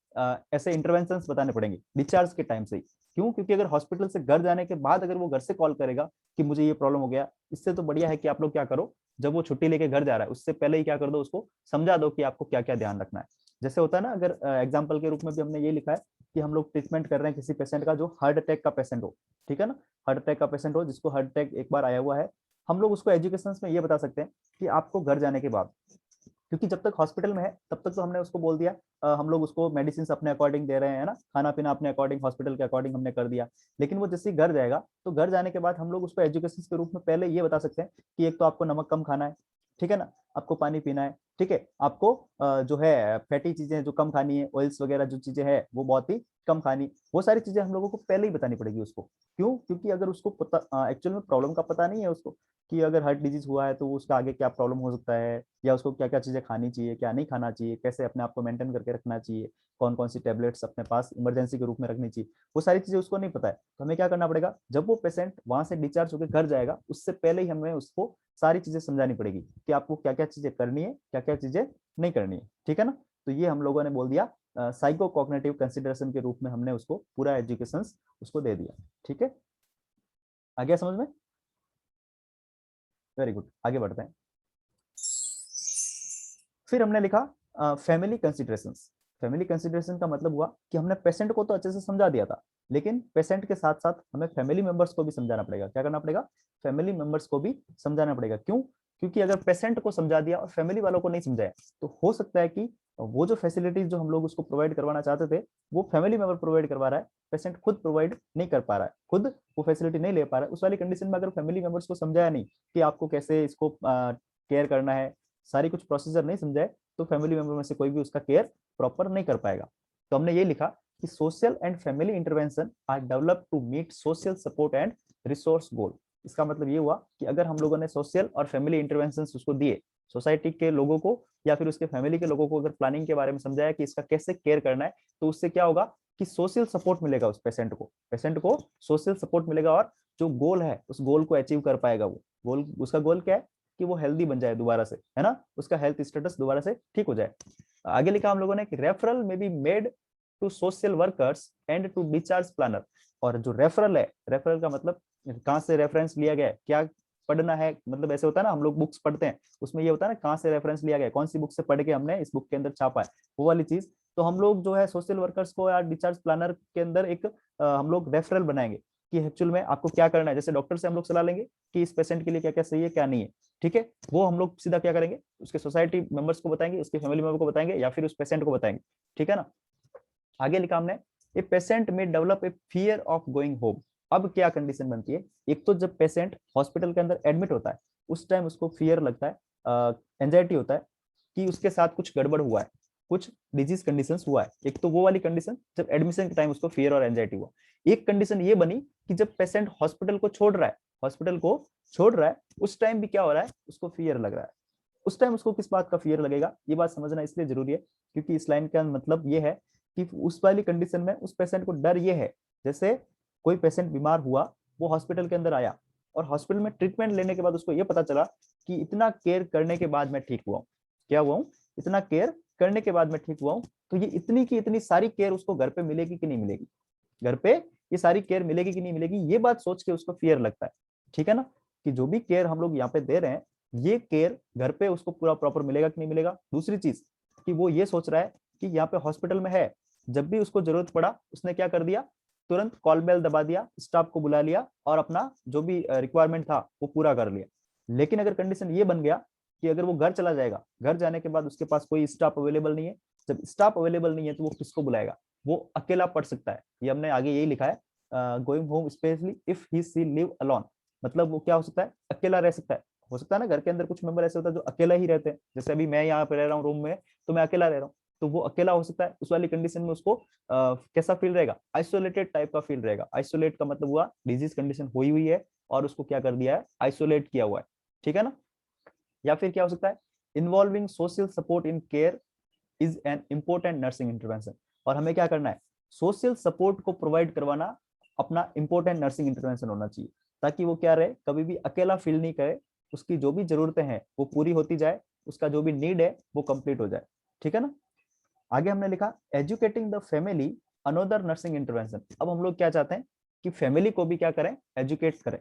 ऐसे इंटरवेंशंस बताने पड़ेंगे डिस्चार्ज के टाइम से ही। क्यों? क्योंकि अगर हॉस्पिटल से घर जाने के बाद अगर वो घर से कॉल करेगा कि मुझे ये प्रॉब्लम हो गया, इससे तो बढ़िया है कि आप लोग क्या करो, जब वो छुट्टी लेके घर जा रहा है उससे पहले ही क्या कर दो, उसको समझा दो कि आपको क्या क्या ध्यान रखना है। जैसे होता है ना, अगर एग्जाम्पल के रूप में भी हमने ये लिखा है कि हम लोग ट्रीटमेंट कर रहे हैं किसी पेशेंट का जो हार्ट अटैक का पेशेंट हो, ठीक है ना, हार्ट अटैक का पेशेंट हो जिसको हार्ट अटैक एक बार आया हुआ है, हम लोग उसको एजुकेशन में ये बता सकते हैं कि आपको घर जाने के बाद, क्योंकि जब तक हॉस्पिटल में है तब तक तो हमने उसको बोल दिया, हम लोग उसको मेडिसिन अपने अकॉर्डिंग दे रहे हैं ना, खाना पीना अपने अकॉर्डिंग हॉस्पिटल के अकॉर्डिंग हमने कर दिया। लेकिन वो जैसे ही घर जाएगा तो घर जाने के बाद हम लोग उसको एजुकेशन के रूप में पहले ये बता सकते हैं कि एक तो आपको नमक कम खाना है, ठीक है ना, आपको पानी पीना है, ठीक है, आपको जो है फैटी चीजें जो कम खानी है, ऑयल्स वगैरह जो चीजें है वो बहुत ही कम खानी, वो सारी चीजें हम लोगों को पहले ही बतानी पड़ेगी उसको। क्यों? क्योंकि अगर उसको पता एक्चुअल में प्रॉब्लम का पता नहीं है उसको कि अगर हार्ट डिजीज हुआ है तो उसका आगे क्या प्रॉब्लम हो सकता है, या उसको क्या क्या चीजें खानी चाहिए, क्या नहीं खाना चाहिए, कैसे अपने आप को मेंटेन करके रखना चाहिए, कौन कौन सी टेबलेट्स अपने पास इमरजेंसी के रूप में रखनी चाहिए, वो सारी चीजें उसको नहीं पता है। तो हमें क्या करना पड़ेगा, जब वो पेशेंट वहां से डिस्चार्ज होकर घर जाएगा उससे पहले ही हमें उसको सारी चीजें समझानी पड़ेगी कि आपको क्या क्या चीजें करनी है, क्या क्या चीजें नहीं करनी है, ठीक है ना। तो ये हम लोगों ने बोल दिया साइको कॉग्निटिव कंसिडरेशन के रूप में हमने उसको पूरा एजुकेशन उसको दे दिया, ठीक है, आ गया समझ में? वेरी गुड, आगे बढ़ते हैं। फिर हमने लिखा फैमिली कंसिडरेशंस। फैमिली कंसिडरेशन का मतलब हुआ कि हमने पेशेंट को तो अच्छे से समझा दिया था, लेकिन पेशेंट के साथ साथ हमें फैमिली मेंबर्स को भी समझाना पड़ेगा। क्या करना पड़ेगा? फैमिली मेंबर्स को भी समझाना पड़ेगा। क्यों? क्योंकि अगर पेशेंट को समझा दिया और फैमिली वालों को नहीं समझाया तो हो सकता है कि वो जो फैसिलिटीज जो हम लोग उसको प्रोवाइड करवाना चाहते थे वो फैमिली मेंबर प्रोवाइड करवा रहा है, पेशेंट खुद प्रोवाइड नहीं कर पा रहा है, खुद वो फैसिलिटी नहीं ले पा रहा है। उस वाली कंडीशन में अगर फैमिली मेंबर्स को समझाया नहीं कि आपको कैसे इसको केयर करना है, सारी कुछ प्रोसीजर नहीं समझाए, तो फैमिली मेंबर में से कोई भी उसका केयर प्रॉपर नहीं कर पाएगा। तो हमने ये लिखा कि social and family intervention are developed to meet social support and resource goal. इसका मतलब ये हुआ कि अगर हम लोगों ने सोशल और फैमिली इंटरवेंशन उसको दिए, सोसाइटी के लोगों को या फिर उसके फैमिली के लोगों को अगर प्लानिंग के बारे में समझाया कि इसका कैसे केयर करना है, तो उससे क्या होगा कि सोशल सपोर्ट मिलेगा उस पेशेंट को सोशल सपोर्ट मिलेगा, और जो गोल है उस गोल को अचीव कर पाएगा। वो गोल, उसका गोल क्या है कि वो हेल्दी बन जाए दोबारा से, है ना, उसका हेल्थ स्टेटस दोबारा से ठीक हो जाए। आगे लिखा हम लोगों ने कि रेफरल में be made to social workers and to discharge planner. और जो रेफरल है, रेफरल का मतलब कहां से रेफरेंस लिया गया, क्या पढ़ना है, मतलब ऐसे होता है ना, हम लोग बुक्स पढ़ते हैं उसमें ये होता है ना कहां से रेफरेंस लिया गया, कौन सी बुक से पढ़ के हमने इस बुक के अंदर छापा है, वो वाली चीज। तो हम लोग जो है सोशल वर्कर्स को या डिस्चार्ज प्लानर के अंदर एक हम लोग रेफरल बनाएंगे कि एक्चुअल में आपको क्या करना है। जैसे डॉक्टर से हम लोग सलाह लेंगे कि इस पेशेंट के लिए क्या क्या सही है क्या नहीं है, ठीक है, वो हम लोग सीधा क्या करेंगे, उसके सोसाइटी मेंबर्स को बताएंगे, उसके फैमिली मेंबर को बताएंगे, या फिर उस पेशेंट को बताएंगे, ठीक है ना। आगे लिखा हमने ए पेशेंट में develop a fear of going home. अब क्या कंडीशन बनती है, एक तो जब पेशेंट हॉस्पिटल के अंदर एडमिट होता है उस टाइम उसको फियर लगता है, एंजाइटी होता है कि उसके साथ कुछ गड़बड़ हुआ है, कुछ डिजीज कंडीशंस हुआ है। एक तो वो वाली कंडीशन जब एडमिशन के टाइम उसको फियर और एंजाइटी हुआ। एक कंडीशन ये बनी कि जब पेशेंट हॉस्पिटल को छोड़ रहा है उस टाइम भी क्या हो रहा है, उसको फियर लग रहा है। उस टाइम उसको किस बात का फियर लगेगा, ये बात समझना इसलिए जरूरी है क्योंकि इस लाइन का मतलब ये है कि उस वाली कंडीशन में उस पेशेंट को डर ये है, जैसे कोई पेशेंट बीमार हुआ, वो हॉस्पिटल के अंदर आया और हॉस्पिटल में ट्रीटमेंट लेने के बाद उसको ये पता चला कि इतना केयर करने के बाद मैं ठीक हुआ हूँ, क्या हुआ हूँ, इतना केयर करने के बाद मैं ठीक हुआ हूँ। तो ये इतनी की इतनी सारी केयर उसको घर पे मिलेगी कि नहीं मिलेगी, घर पे ये सारी केयर मिलेगी कि नहीं मिलेगी, ये बात सोच के उसको फियर लगता है, ठीक है ना, कि जो भी केयर हम लोग यहाँ पे दे रहे हैं ये केयर घर पे उसको पूरा प्रॉपर मिलेगा कि नहीं मिलेगा। दूसरी चीज कि वो ये सोच रहा है कि यहाँ पे हॉस्पिटल में है, जब भी उसको जरूरत पड़ा उसने क्या कर दिया, तुरंत कॉल बेल दबा दिया, स्टाफ को बुला लिया और अपना जो भी रिक्वायरमेंट था वो पूरा कर लिया। लेकिन अगर कंडीशन ये बन गया कि अगर वो घर चला जाएगा, घर जाने के बाद उसके पास कोई स्टाफ अवेलेबल नहीं है, जब स्टाफ अवेलेबल नहीं है तो वो किसको बुलाएगा, वो अकेला पढ़ सकता है। ये हमने आगे यही लिखा है, going home specially if he C live alone, मतलब वो क्या हो सकता है, अकेला रह सकता है। हो सकता है ना घर के अंदर कुछ मेंबर ऐसे होता है जो अकेला ही रहते हैं, जैसे अभी मैं यहाँ पे रह रहा हूँ रूम में, तो मैं अकेला रह रहा हूँ, तो वो अकेला हो सकता है। उस वाली कंडीशन में उसको कैसा फील रहेगा, आइसोलेटेड टाइप का फील रहेगा। आइसोलेट का मतलब हुआ डिजीज कंडीशन हुई है और उसको क्या कर दिया है, आइसोलेट किया हुआ है, ठीक है ना। या फिर क्या हो सकता है, involving social support in care is an important nursing intervention, और हमें क्या करना है, सोशल सपोर्ट को प्रोवाइड करवाना अपना इंपॉर्टेंट नर्सिंग इंटरवेंशन होना चाहिए, ताकि वो क्या रहे, कभी भी अकेला फील नहीं करे, उसकी जो भी जरूरतें हैं वो पूरी होती जाए, उसका जो भी नीड है वो कंप्लीट हो जाए, ठीक है ना। आगे हमने लिखा educating the family another nursing intervention. अब हम लोग क्या चाहते हैं कि फैमिली को भी क्या करें, एजुकेट करें,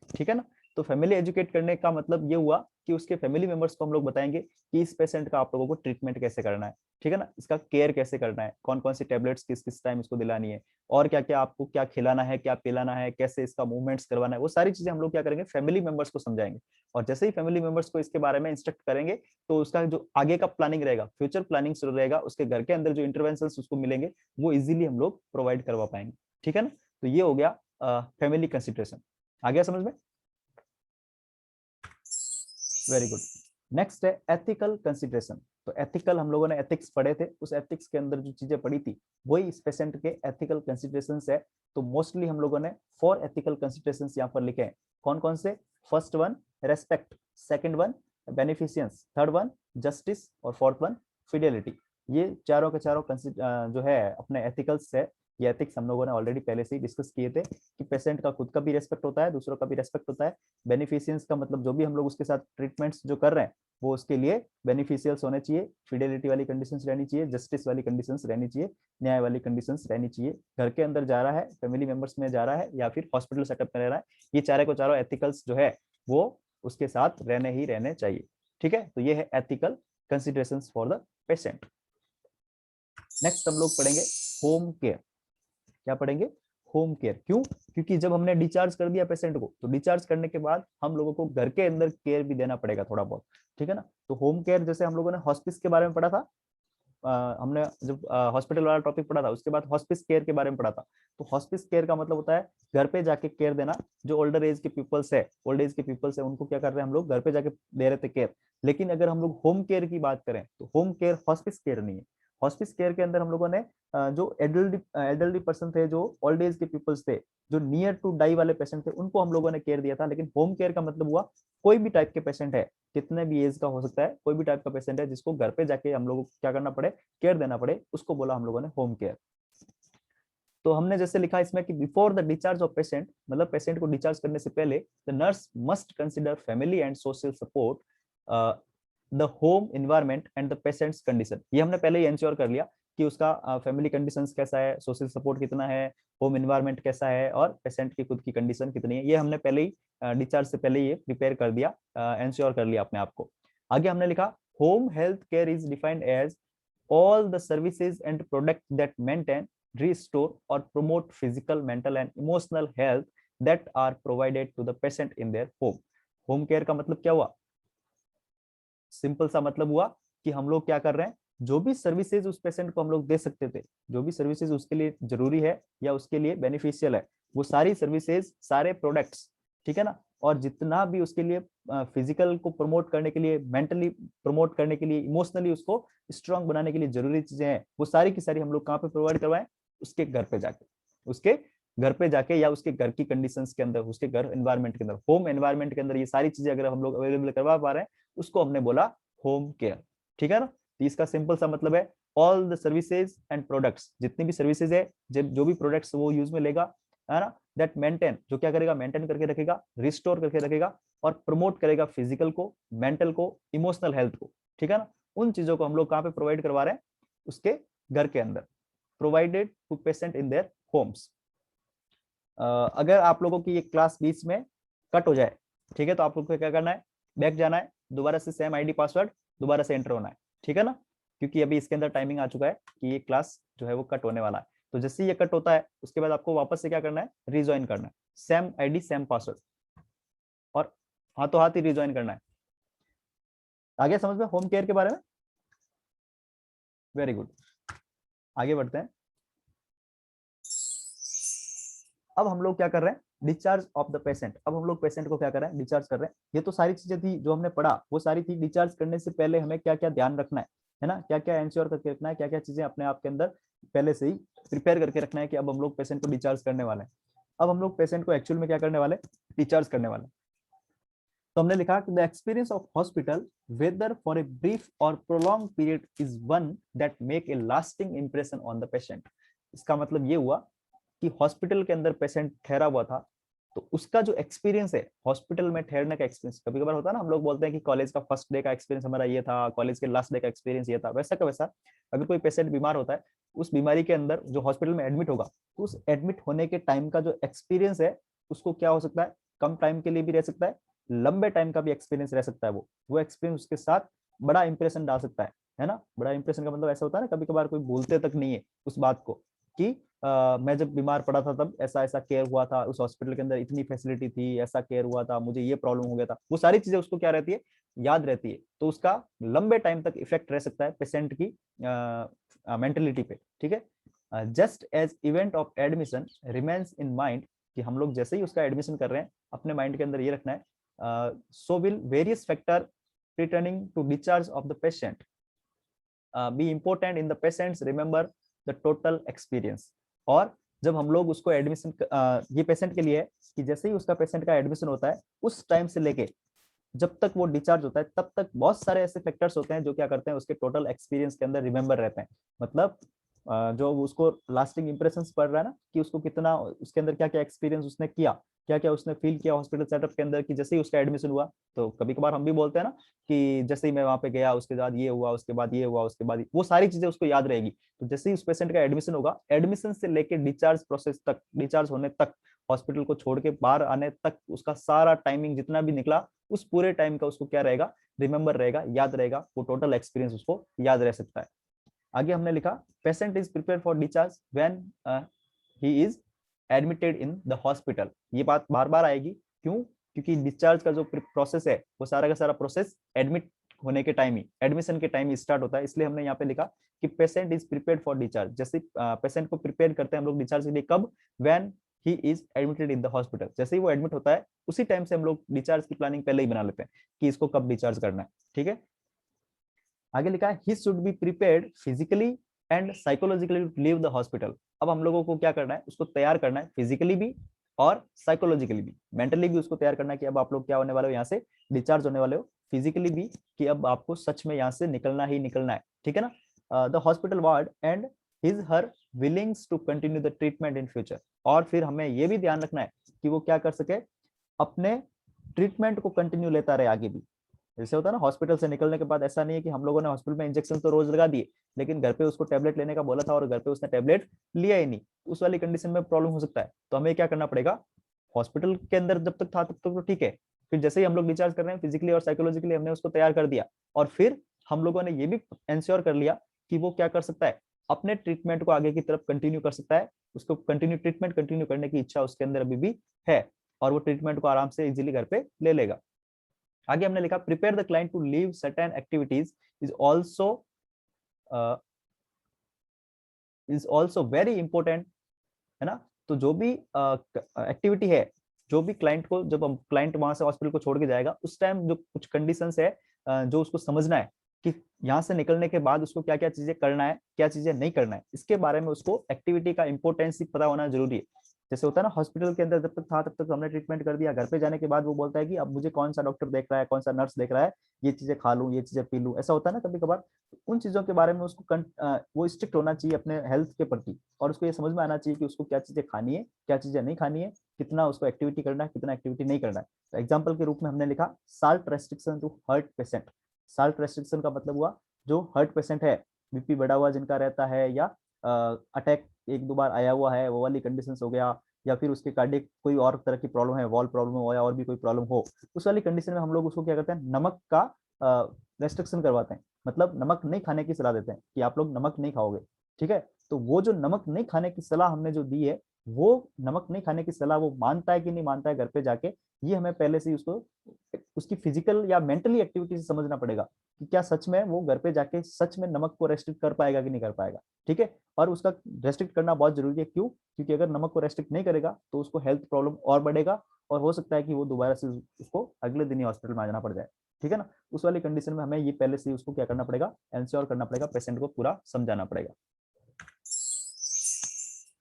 ठीक है ना। तो फैमिली एजुकेट करने का मतलब ये हुआ कि उसके फैमिली मेंबर्स को हम लोग बताएंगे कि इस पेशेंट का आप लोगों को ट्रीटमेंट कैसे करना है, ठीक है ना, इसका केयर कैसे करना है, कौन कौन सी टेबलेट्स किस किस टाइम इसको दिलानी है, और क्या क्या आपको क्या खिलाना है, क्या पिलाना है, कैसे इसका मूवमेंट्स करवाना है, वो सारी चीजें हम लोग क्या करेंगे, फैमिली मेंबर्स को समझाएंगे। और जैसे ही फैमिली मेंबर्स को इसके बारे में इंस्ट्रक्ट करेंगे तो उसका जो आगे का प्लानिंग रहेगा, फ्यूचर प्लानिंग शुरू रहेगा, उसके घर के अंदर जो इंटरवेंशन उसको मिलेंगे वो इजीली हम लोग प्रोवाइड करवा पाएंगे, ठीक है ना। तो ये हो गया फैमिली कंसिडरेशन। आ गया समझ में? Very good. नेक्स्ट है एथिकल कंसिडरेशन। तो एथिकल हम लोगों ने एथिक्स पढ़े थे, उस एथिक्स के अंदर जो चीजें पढ़ी थी वही इस पेशेंट के एथिकल कंसिडरेशंस है। तो मोस्टली हम लोगों ने 4 एथिकल कंसिडरेशंस यहाँ पर लिखे हैं। कौन कौन से? First one respect, second one beneficence, third one justice और फोर्थ वन फिडेलिटी। ये चारों के चारों जो है अपने एथिकल्स है। ये एथिक्स हम लोगों ने ऑलरेडी पहले से ही डिस्कस किए थे कि पेशेंट का खुद का भी रेस्पेक्ट होता है, दूसरों का भी रेस्पेक्ट होता है। बेनिफिशियंस का मतलब जो भी हम लोग उसके साथ ट्रीटमेंट्स जो कर रहे हैं वो उसके लिए बेनिफिशियल्स होने चाहिए, फिडेलिटी वाली कंडीशंस रहनी चाहिए, जस्टिस वाली कंडीशंस रहनी चाहिए, न्याय वाली कंडीशंस रहनी चाहिए। घर के अंदर जा रहा है, फैमिली मेंबर्स में जा रहा है या फिर हॉस्पिटल सेटअप में रह रहा है, ये चारों को चारों एथिकल्स जो है वो उसके साथ रहने ही रहने चाहिए, ठीक है। तो ये है ethical considerations for the patient. Next हम लोग पढ़ेंगे होम केयर। क्या पढ़ेंगे? Home care. क्यों? क्योंकि जब हमने डिस्चार्ज कर दिया पेशेंट को, तो डिस्चार्ज करने के बाद हम लोगों को घर के अंदर केयर भी देना पड़ेगा थोड़ा बहुत, ठीक है ना। तो होम केयर जैसे हम लोगों ने हॉस्पिस के बारे में पढ़ा था, हमने जब हॉस्पिटल वाला टॉपिक पढ़ा था उसके बाद हॉस्पिस केयर के बारे में पढ़ा था। तो हॉस्पिस केयर का मतलब होता है घर पे जाके केयर देना। जो ओल्डर एज के पीपल्स है, ओल्ड एज के पीपल्स है, उनको क्या कर रहे हैं हम लोग, घर पे जाके दे रहे थे केयर। लेकिन अगर हम लोग होम केयर की बात करें तो होम केयर हॉस्पिस केयर नहीं है। हॉस्पिस केयर के अंदर हम लोगों ने जो एल्डरली पर्सन थे, जो ओल्ड एज के पीपल्स थे, जो नियर टू डाई वाले पेशेंट थे, उनको हम लोगों ने केयर दिया था। लेकिन होम केयर का मतलब हुआ कोई भी टाइप के पेशेंट है, कितने भी एज का हो सकता है, कोई भी टाइप का पेशेंट है जिसको घर पे जाके हम लोगों को क्या करना पड़े, केयर देना पड़े, उसको बोला हम लोगों ने होम केयर। तो हमने जैसे लिखा इसमें कि before the discharge of patient, मतलब पेशेंट को डिस्चार्ज करने से पहले the nurse must consider family and social support, the home environment and the patients condition. ये हमने पहले ही इंश्योर कर लिया कि उसका फैमिली कंडीशंस कैसा है, सोशल सपोर्ट कितना है, होम एनवायरनमेंट कैसा है और पेशेंट की खुद की कंडीशन कितनी है। ये हमने पहले ही डिस्चार्ज से पहले ये प्रिपेयर कर दिया, इंश्योर कर लिया अपने आप को। आगे हमने लिखा home health care is defined as all the services and products that maintain, restore or promote physical, mental and emotional health that are provided to the patient in their home. Home care का मतलब क्या हुआ? सिंपल सा मतलब हुआ कि हम लोग क्या कर रहे हैं, जो भी सर्विसेज उस पेशेंट को हम लोग दे सकते थे, जो भी सर्विसेज उसके लिए जरूरी है या उसके लिए बेनिफिशियल है, वो सारी सर्विसेज, सारे प्रोडक्ट्स, ठीक है ना, और जितना भी उसके लिए फिजिकल को प्रमोट करने के लिए, मेंटली प्रमोट करने के लिए, इमोशनली उसको स्ट्रांग बनाने के लिए जरूरी चीजें हैं, वो सारी की सारी हम लोग कहाँ पे प्रोवाइड करवाएं? उसके घर पे जाके, उसके घर पे जाके या उसके घर की कंडीशंस के अंदर, उसके घर एनवायरनमेंट के अंदर, होम एनवायरनमेंट के अंदर ये सारी चीजें अगर हम लोग अवेलेबल करवा पा रहे हैं, उसको हमने बोला होम केयर, ठीक है ना। तो इसका सिंपल सा मतलब है all the services and products, जितनी भी सर्विसेज है, जो भी प्रोडक्ट्स वो यूज में लेगा, है ना, दैट मेंटेन, जो क्या करेगा, मेंटेन करके रखेगा, रिस्टोर करके रखेगा और प्रमोट करेगा फिजिकल को, मेंटल को, इमोशनल हेल्थ को, ठीक है ना। उन चीजों को हम लोग कहाँ पे प्रोवाइड करवा रहे हैं? उसके घर के अंदर, provided to patient in their homes, अगर आप लोगों की ये क्लास बीच में कट हो जाए, ठीक है, तो आप लोग को क्या करना है, बैक जाना है, दोबारा से सेम आईडी पासवर्ड दोबारा से एंटर होना है, ठीक है ना, क्योंकि अभी इसके अंदर टाइमिंग आ चुका है कि ये क्लास जो है वो कट होने वाला है। तो जैसे ही ये कट होता है उसके बाद आपको वापस से क्या करना है, रिज्वाइन करना है, सेम आईडी सेम पासवर्ड, और हाथों हाथ ही रिज्वाइन करना है। आगे समझ में होम केयर के बारे में? वेरी गुड, आगे बढ़ते हैं। अब हम लोग क्या कर रहे हैं, डिस्चार्ज ऑफ द पेशेंट। अब हम लोग पेशेंट को क्या कर रहे हैं, डिस्चार्ज कर रहे हैं। ये तो सारी चीजें थी जो हमने पढ़ा, वो सारी थी। डिस्चार्ज करने से पहले हमें क्या क्या ध्यान रखना है ना, क्या क्या एंश्योर करके रखना है, क्या क्या चीजें अपने आप के अंदर पहले से ही प्रिपेयर करके रखना है कि अब हम लोग पेशेंट को डिस्चार्ज करने वाले हैं। अब हम लोग पेशेंट को एक्चुअल में क्या करने वाले, डिस्चार्ज करने वाले। तो हमने लिखा कि the experience of hospital whether for a brief और prolong period is one that make a lasting impression on the patient. इसका मतलब ये हुआ कि हॉस्पिटल के अंदर पेशेंट ठहरा हुआ था, तो उसका जो एक्सपीरियंस है हॉस्पिटल में ठहरने का एक्सपीरियंस, कभी कभार होता है ना, हम लोग बोलते हैं कि कॉलेज का फर्स्ट डे का एक्सपीरियंस हमारा ये था, कॉलेज के लास्ट डे का एक्सपीरियंस ये था, वैसा का वैसा अगर कोई पेशेंट बीमार होता है, उस बीमारी के अंदर जो हॉस्पिटल में एडमिट होगा, तो उस एडमिट होने के टाइम का जो एक्सपीरियंस है उसको क्या हो सकता है, कम टाइम के लिए भी रह सकता है, लंबे टाइम का भी एक्सपीरियंस रह सकता है। वो एक्सपीरियंस उसके साथ बड़ा इंप्रेशन डाल सकता है ना। बड़ा इंप्रेशन का मतलब ऐसा होता है ना, कभी कभार कोई भूलते तक नहीं है उस बात को कि मैं जब बीमार पड़ा था तब ऐसा ऐसा केयर हुआ था, उस हॉस्पिटल के अंदर इतनी फैसिलिटी थी, ऐसा केयर हुआ था, मुझे ये प्रॉब्लम हो गया था। वो सारी चीजें उसको क्या रहती है, याद रहती है, तो उसका लंबे टाइम तक इफेक्ट रह सकता है पेशेंट की मेंटलिटी पे, ठीक है। Just as event of admission remains in mind, कि हम लोग जैसे ही उसका एडमिशन कर रहे हैं अपने माइंड के अंदर ये रखना है, so will various factor returning to discharge of the patient be important in the patients remember the total experience. और जब हम लोग उसको एडमिशन, ये पेशेंट के लिए है कि जैसे ही उसका पेशेंट का एडमिशन होता है उस टाइम से लेके जब तक वो डिस्चार्ज होता है तब तक बहुत सारे ऐसे फैक्टर्स होते हैं जो क्या करते हैं, उसके टोटल एक्सपीरियंस के अंदर रिमेंबर रहते हैं। मतलब जो उसको लास्टिंग इंप्रेशंस पड़ रहा है ना, कि उसको कितना उसके अंदर क्या क्या एक्सपीरियंस उसने किया, क्या क्या उसने फील किया हॉस्पिटल सेटअप के अंदर, कि जैसे ही उसका एडमिशन हुआ, तो कभी कभार हम भी बोलते हैं ना कि जैसे ही मैं वहां पे गया उसके बाद ये हुआ, उसके बाद ये हुआ, उसके बाद वो सारी चीजें उसको याद रहेगी। तो जैसे ही उस पेशेंट का एडमिशन होगा, एडमिशन से लेके डिस्चार्ज प्रोसेस तक, डिस्चार्ज होने तक, हॉस्पिटल को छोड़ के बाहर आने तक, उसका सारा टाइमिंग जितना भी निकला उस पूरे टाइम का उसको क्या रहेगा, रिमेंबर रहेगा, याद रहेगा, वो टोटल एक्सपीरियंस उसको याद रह सकता है। आगे हमने लिखा patient is prepare for discharge when he is admitted in the hospital. ये बात बार बार आएगी, क्यों? क्योंकि डिस्चार्ज का जो प्रोसेस है वो सारा का सारा प्रोसेस एडमिट होने के टाइम ही, एडमिशन के टाइम ही स्टार्ट होता है। इसलिए हमने यहाँ पे लिखा कि patient is prepared for discharge. जैसे पेशेंट को प्रिपेयर करते हैं हम लोग डिस्चार्ज के लिए, कब? When he is admitted in the hospital. जैसे ही वो एडमिट होता है उसी टाइम से हम लोग डिस्चार्ज की प्लानिंग पहले ही बना लेते हैं कि इसको कब डिस्चार्ज करना है, ठीक है। आगे लिखा है he should be prepared physically and psychologically to leave the hospital. अब हम लोगों को क्या करना है, उसको तैयार करना है फिजिकली भी और साइकोलॉजिकली भी, मेंटली भी उसको तैयार करना है कि अब आप लोग क्या होने वाले हो, यहाँ से डिस्चार्ज होने वाले हो। फिजिकली भी कि अब आपको सच में यहाँ से निकलना ही निकलना है, ठीक है ना। The hospital ward and his her willingness to continue the treatment in future. और फिर हमें ये भी ध्यान रखना है कि वो क्या कर सके, अपने ट्रीटमेंट को कंटिन्यू लेता रहे आगे भी। जैसे होता है ना, हॉस्पिटल से निकलने के बाद ऐसा नहीं है कि हम लोगों ने हॉस्पिटल में इंजेक्शन तो रोज लगा दिए, लेकिन घर पे उसको टेबलेट लेने का बोला था और घर पे उसने टेबलेट लिया ही नहीं, उस वाली कंडीशन में प्रॉब्लम हो सकता है। तो हमें क्या करना पड़ेगा, हॉस्पिटल के अंदर जब तक था तब तक तो ठीक है, फिर जैसे ही हम लोग डिस्चार्ज कर रहे हैं फिजिकली और साइकोलॉजिकली हमने उसको तैयार कर दिया, और फिर हम लोगों ने ये भी इंश्योर कर लिया कि वो क्या कर सकता है, अपने ट्रीटमेंट को आगे की तरफ कंटिन्यू कर सकता है। उसको ट्रीटमेंट कंटिन्यू करने की इच्छा उसके अंदर अभी भी है, और वो ट्रीटमेंट को आराम से इजीली घर पे ले लेगा। आगे हमने लिखा prepare the client to leave certain activities is also very important, है ना। तो जो भी एक्टिविटी है, जो भी क्लाइंट को, जब हम क्लाइंट वहां से हॉस्पिटल को छोड़ के जाएगा उस टाइम जो कुछ कंडीशंस है जो उसको समझना है कि यहाँ से निकलने के बाद उसको क्या क्या चीजें करना है, क्या चीजें नहीं करना है, इसके बारे में उसको एक्टिविटी का इंपोर्टेंस पता होना जरूरी है। जैसे होता है ना, हॉस्पिटल के अंदर जब तक था तब तक हमने ट्रीटमेंट कर दिया, घर पे जाने के बाद वो बोलता है कि अब मुझे कौन सा डॉक्टर देख रहा है, कौन सा नर्स देख रहा है, ये चीजें खा लूं, ये चीजें पी लूं, ऐसा होता है ना कभी कभार। उन चीजों के बारे में उसको वो स्ट्रिक्ट होना चाहिए अपने हेल्थ के प्रति, और उसको ये समझ में आना चाहिए कि उसको क्या चीजें खानी है, क्या चीजें नहीं खानी है, कितना उसको एक्टिविटी करना है, कितना एक्टिविटी नहीं करना है। तो एग्जाम्पल के रूप में हमने लिखा salt restriction to heart patient. Salt restriction का मतलब हुआ जो हार्ट पेशेंट है, बीपी बढ़ा हुआ जिनका रहता है, या अटैक एक दो बार आया हुआ है, वो वाली कंडीशंस हो गया, या फिर उसके कार्डियक कोई और तरह की प्रॉब्लम है, वॉल प्रॉब्लम हो या और भी कोई प्रॉब्लम हो, उस वाली कंडीशन में हम लोग उसको क्या करते हैं, नमक का रेस्ट्रिक्शन करवाते हैं, मतलब नमक नहीं खाने की सलाह देते हैं कि आप लोग नमक नहीं खाओगे। ठीक है, तो वो जो नमक नहीं खाने की सलाह हमने जो दी है, वो नमक नहीं खाने की सलाह वो मानता है कि नहीं मानता है घर पे जाके, ये हमें पहले से ही उसको उसकी फिजिकल या मेंटली एक्टिविटी से समझना पड़ेगा कि क्या सच में वो घर पे जाके सच में नमक को रेस्ट्रिक्ट कर पाएगा कि नहीं कर पाएगा। ठीक है, और उसका रेस्ट्रिक्ट करना बहुत जरूरी है। क्यों? क्योंकि अगर नमक को रेस्ट्रिक्ट नहीं करेगा तो उसको हेल्थ प्रॉब्लम और बढ़ेगा और हो सकता है कि वो दोबारा से उसको अगले दिन ही हॉस्पिटल में आ जाना पड़ जाए। ठीक है ना, उस वाली कंडीशन में हमें ये पहले से उसको क्या करना पड़ेगा, एंश्योर करना पड़ेगा, पेशेंट को पूरा समझाना पड़ेगा।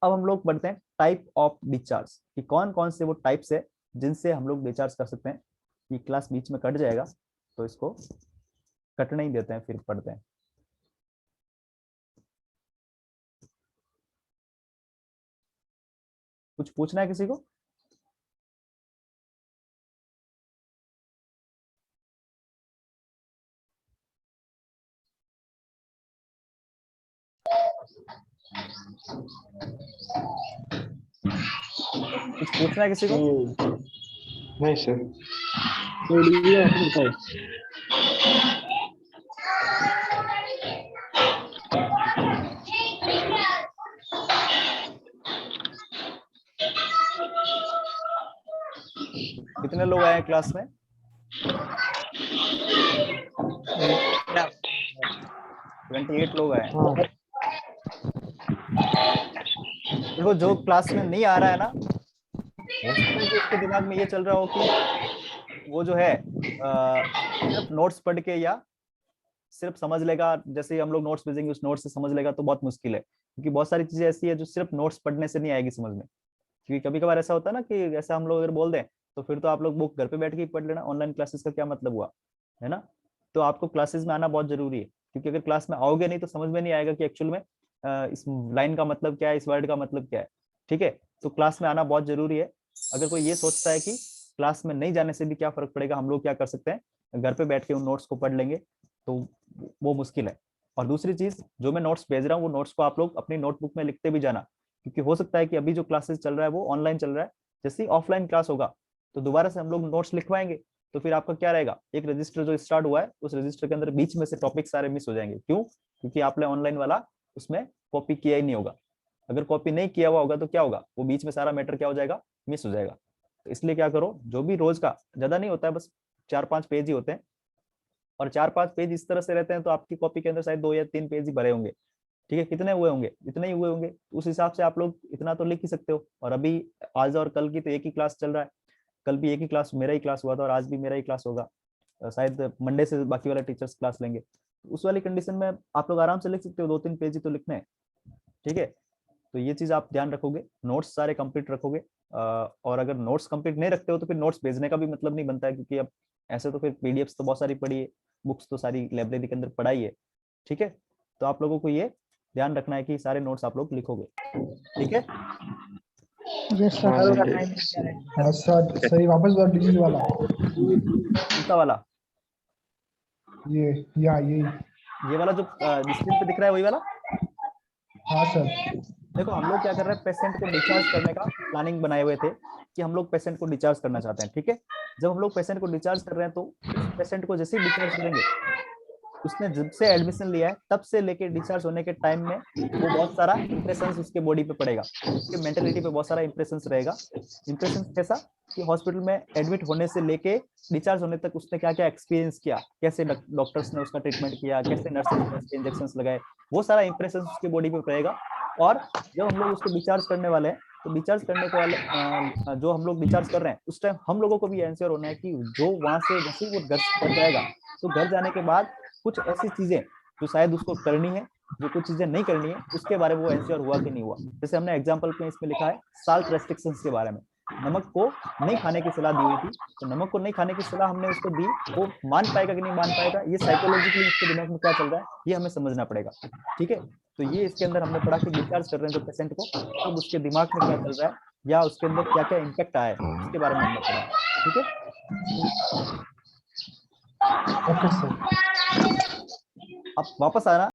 अब हम लोग बढ़ते हैं टाइप ऑफ डिस्चार्ज कि कौन कौन से वो टाइप्स है जिनसे हम लोग डिस्चार्ज कर सकते हैं। ये क्लास बीच में कट जाएगा तो इसको कटने ही देते हैं, फिर पढ़ते हैं। कुछ पूछना है किसी को? कुछ पूछना है किसी को? नहीं सर। कितने लोग आए हैं क्लास में? 28 लोग आए हैं। देखो, जो क्लास में नहीं आ रहा है ना, हो सकता है कि उसके दिमाग में ये चल रहा हो कि वो जो है सिर्फ नोट्स पढ़ के या सिर्फ समझ लेगा, जैसे हम लोग नोट्स भेजेंगे उस नोट्स से समझ लेगा, तो बहुत मुश्किल है, क्योंकि बहुत सारी चीजें ऐसी है जो सिर्फ नोट्स पढ़ने से नहीं आएगी समझ में। क्योंकि कभी कभार ऐसा होता है ना कि ऐसा हम लोग अगर बोल दें तो फिर तो आप लोग बुक घर पे बैठ के ही पढ़ लेना, ऑनलाइन क्लासेस का क्या मतलब हुआ, है ना। तो आपको क्लासेस में आना बहुत जरूरी है, क्योंकि अगर क्लास में आओगे नहीं तो समझ में नहीं आएगा कि एक्चुअल में इस लाइन का मतलब क्या है, इस वर्ड का मतलब क्या है। ठीक है, तो क्लास में आना बहुत जरूरी है। अगर कोई ये सोचता है कि क्लास में नहीं जाने से भी क्या फर्क पड़ेगा, हम लोग क्या कर सकते हैं, घर पे बैठ के उन नोट्स को पढ़ लेंगे, तो वो मुश्किल है। और दूसरी चीज, जो मैं नोट्स भेज रहा हूँ वो नोट्स को आप लोग अपनी नोटबुक में लिखते भी जाना, क्योंकि हो सकता है कि अभी जो क्लासेस चल रहा है वो ऑनलाइन चल रहा है, जैसे ऑफलाइन क्लास होगा तो दोबारा से हम लोग नोट्स लिखवाएंगे, तो फिर आपका क्या रहेगा, एक रजिस्टर जो स्टार्ट हुआ है उस रजिस्टर के अंदर बीच में से टॉपिक सारे मिस हो जाएंगे। क्यों? क्योंकि आपने ऑनलाइन वाला उसमें कॉपी किया ही नहीं होगा। अगर कॉपी नहीं किया हुआ होगा तो क्या होगा, वो बीच में सारा मैटर क्या हो जाएगा, मिस हो जाएगा। तो इसलिए क्या करो, जो भी रोज का, ज्यादा नहीं होता है, बस 4-5 पेज ही होते हैं, और 4-5 पेज इस तरह से रहते हैं तो आपकी कॉपी के अंदर शायद 2 या 3 पेज ही भरे होंगे। ठीक है, कितने हुए होंगे, इतने ही हुए होंगे, उस हिसाब से आप लोग इतना तो लिख ही सकते हो। और अभी आज और कल की तो एक ही क्लास चल रहा है, कल भी एक ही क्लास, मेरा ही क्लास हुआ था, और आज भी मेरा ही क्लास होगा, शायद मंडे से बाकी वाले टीचर्स क्लास लेंगे। उस वाली कंडीशन में आप लोग आराम से लिख सकते हो, 2-3 पेज ही तो लिखने हैं। ठीक है, तो ये चीज आप ध्यान रखोगे, नोट्स सारे कंप्लीट रखोगे। और अगर नोट्स कंप्लीट नहीं रखते हो तो फिर नोट्स भेजने का भी मतलब नहीं बनता है, क्योंकि अब ऐसे तो फिर पीडीएफ्स तो बहुत सारी पड़ी है, बुक्स तो सारी लाइब्रेरी के अंदर पढ़ाई है। ठीक है, तो आप लोगों को ये ध्यान रखना है कि सारे नोट्स आप लोग लिखोगे। ठीक है, यस सर। सर सही वापस कर दीजिए वाला, दूसरा वाला, ये वाला जो स्क्रीन पे दिख रहा है वही वाला। हाँ सर। देखो, हम लोग क्या कर रहे हैं, पेशेंट को डिस्चार्ज करने का प्लानिंग बनाए हुए थे कि हम लोग पेशेंट को डिस्चार्ज करना चाहते हैं। ठीक है, जब हम लोग पेशेंट को डिस्चार्ज कर रहे हैं तो पेशेंट को जैसे ही डिस्चार्ज करेंगे, उसने जब से एडमिशन लिया है तब से लेके डिस्चार्ज होने के टाइम में वो बहुत सारा इंप्रेशंस उसके बॉडी पे पड़ेगा, उसके मेंटेलिटी पे बहुत सारा इंप्रेशंस रहेगा। इंप्रेशंस कैसा कि हॉस्पिटल में एडमिट होने से लेके डिस्चार्ज होने तक उसने क्या क्या एक्सपीरियंस किया, कैसे डॉक्टर्स ने उसका ट्रीटमेंट किया, कैसे नर्सेज ने उसके इंजेक्शंस लगाए, वो सारा इंप्रेशंस उसके बॉडी पे पड़ेगा। और जब हम लोग उसको डिस्चार्ज करने वाले हैं तो डिस्चार्ज करने के वाले जो हम लोग डिस्चार्ज कर रहे हैं उस टाइम हम लोगों को भी एंश्योर होना है कि जो वहां से जैसे ही वो घर जाएगा तो घर जाने के बाद कुछ ऐसी चीजें जो शायद उसको करनी है, जो कुछ चीजें नहीं करनी है, उसके बारे में वो एंश्योर हुआ कि नहीं हुआ। जैसे हमने एग्जांपल में इसमें लिखा है साल्ट रेस्ट्रिक्शंस के बारे में, नमक को नहीं खाने की सलाह दी हुई थी, तो नमक को नहीं खाने की सलाह हमने उसको दी, वो मान पाएगा कि नहीं मान पाएगा, ये साइकोलॉजिकली उसके दिमाग में क्या चल रहा है ये हमें समझना पड़ेगा। ठीक है, तो ये इसके अंदर हमने पढ़ा कि डिस्चार्ज कर रहे हैं जो पेशेंट को, तब उसके दिमाग में क्या चल रहा है या उसके अंदर क्या क्या इम्पैक्ट आया है उसके बारे में हमने पढ़ा। ठीक है, ओके सर। अब वापस आना।